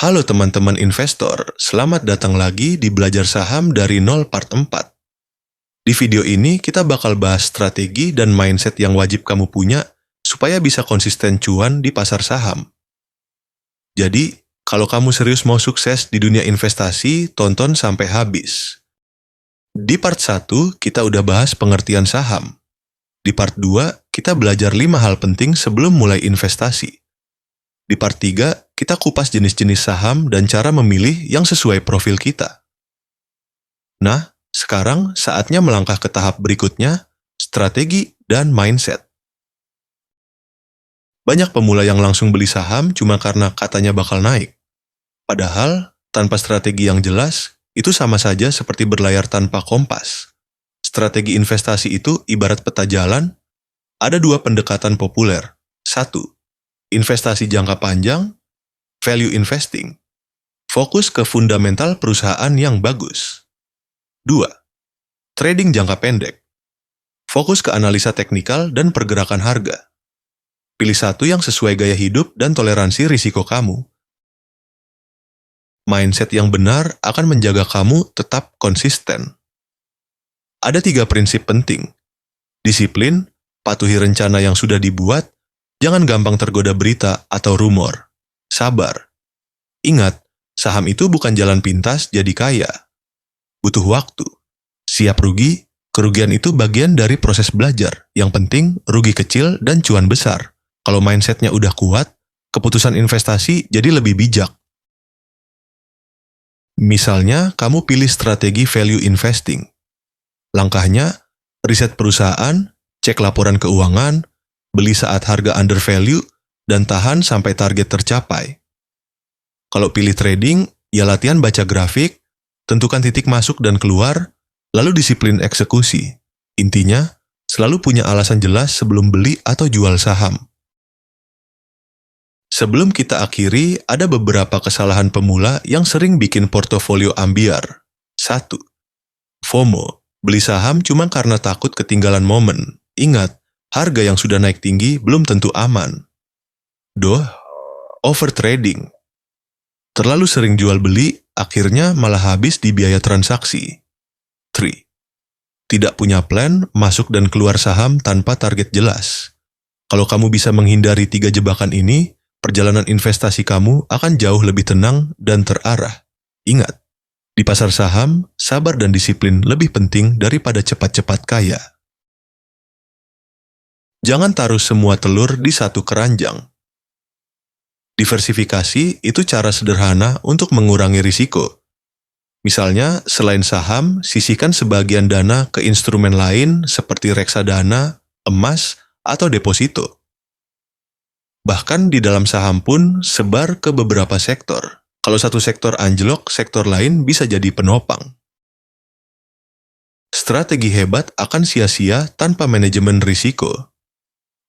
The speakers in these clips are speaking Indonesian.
Halo teman-teman investor, selamat datang lagi di Belajar Saham dari Nol Part 4. Di video ini kita bakal bahas strategi dan mindset yang wajib kamu punya supaya bisa konsisten cuan di pasar saham. Jadi, kalau kamu serius mau sukses di dunia investasi, tonton sampai habis. Di part 1, kita udah bahas pengertian saham. Di part 2, kita belajar 5 hal penting sebelum mulai investasi. Di part 3, kita kupas jenis-jenis saham dan cara memilih yang sesuai profil kita. Nah, sekarang saatnya melangkah ke tahap berikutnya, strategi dan mindset. Banyak pemula yang langsung beli saham cuma karena katanya bakal naik. Padahal, tanpa strategi yang jelas, itu sama saja seperti berlayar tanpa kompas. Strategi investasi itu ibarat peta jalan. Ada 2 pendekatan populer. 1. Investasi jangka panjang, value investing. Fokus ke fundamental perusahaan yang bagus. 2. Trading jangka pendek. Fokus ke analisa teknikal dan pergerakan harga. Pilih satu yang sesuai gaya hidup dan toleransi risiko kamu. Mindset yang benar akan menjaga kamu tetap konsisten. Ada 3 prinsip penting. Disiplin, patuhi rencana yang sudah dibuat, jangan gampang tergoda berita atau rumor. Sabar. Ingat, saham itu bukan jalan pintas jadi kaya. Butuh waktu. Siap rugi, kerugian itu bagian dari proses belajar. Yang penting, rugi kecil dan cuan besar. Kalau mindsetnya udah kuat, keputusan investasi jadi lebih bijak. Misalnya, kamu pilih strategi value investing. Langkahnya, riset perusahaan, cek laporan keuangan, beli saat harga under value, dan tahan sampai target tercapai. Kalau pilih trading, ya latihan baca grafik, tentukan titik masuk dan keluar, lalu disiplin eksekusi. Intinya, selalu punya alasan jelas sebelum beli atau jual saham. Sebelum kita akhiri, ada beberapa kesalahan pemula yang sering bikin portofolio ambiar. 1. FOMO, beli saham cuma karena takut ketinggalan momen. Ingat, harga yang sudah naik tinggi belum tentu aman. 2. Overtrading. Terlalu sering jual beli, akhirnya malah habis di biaya transaksi. 3. Tidak punya plan, masuk dan keluar saham tanpa target jelas. Kalau kamu bisa menghindari 3 jebakan ini, perjalanan investasi kamu akan jauh lebih tenang dan terarah. Ingat, di pasar saham, sabar dan disiplin lebih penting daripada cepat-cepat kaya. Jangan taruh semua telur di satu keranjang. Diversifikasi itu cara sederhana untuk mengurangi risiko. Misalnya, selain saham, sisihkan sebagian dana ke instrumen lain seperti reksadana, emas, atau deposito. Bahkan di dalam saham pun sebar ke beberapa sektor. Kalau satu sektor anjlok, sektor lain bisa jadi penopang. Strategi hebat akan sia-sia tanpa manajemen risiko.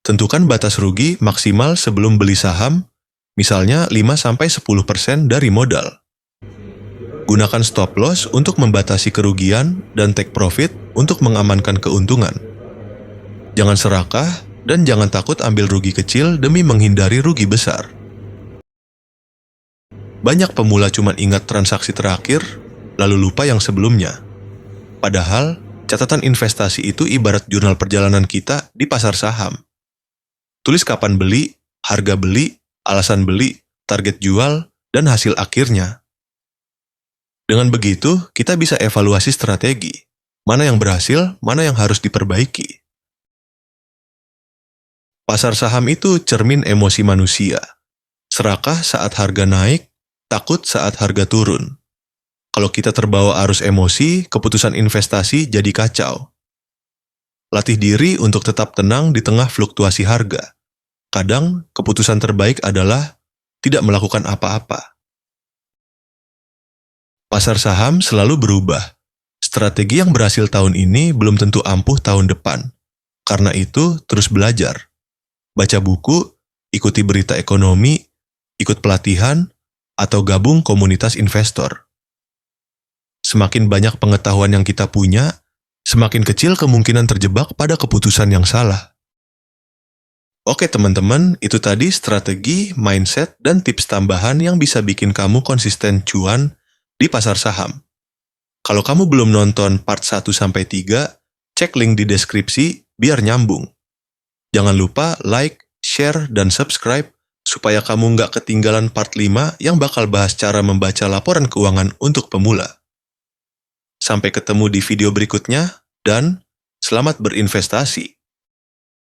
Tentukan batas rugi maksimal sebelum beli saham, misalnya 5-10% dari modal. Gunakan stop loss untuk membatasi kerugian dan take profit untuk mengamankan keuntungan. Jangan serakah dan jangan takut ambil rugi kecil demi menghindari rugi besar. Banyak pemula cuma ingat transaksi terakhir, lalu lupa yang sebelumnya. Padahal, catatan investasi itu ibarat jurnal perjalanan kita di pasar saham. Tulis kapan beli, harga beli, alasan beli, target jual, dan hasil akhirnya. Dengan begitu, kita bisa evaluasi strategi. Mana yang berhasil, mana yang harus diperbaiki. Pasar saham itu cermin emosi manusia. Serakah saat harga naik, takut saat harga turun. Kalau kita terbawa arus emosi, keputusan investasi jadi kacau. Latih diri untuk tetap tenang di tengah fluktuasi harga. Kadang, keputusan terbaik adalah tidak melakukan apa-apa. Pasar saham selalu berubah. Strategi yang berhasil tahun ini belum tentu ampuh tahun depan. Karena itu, terus belajar. Baca buku, ikuti berita ekonomi, ikut pelatihan, atau gabung komunitas investor. Semakin banyak pengetahuan yang kita punya, semakin kecil kemungkinan terjebak pada keputusan yang salah. Oke teman-teman, itu tadi strategi, mindset, dan tips tambahan yang bisa bikin kamu konsisten cuan di pasar saham. Kalau kamu belum nonton part 1-3, cek link di deskripsi biar nyambung. Jangan lupa like, share, dan subscribe supaya kamu nggak ketinggalan part 5 yang bakal bahas cara membaca laporan keuangan untuk pemula. Sampai ketemu di video berikutnya, dan selamat berinvestasi.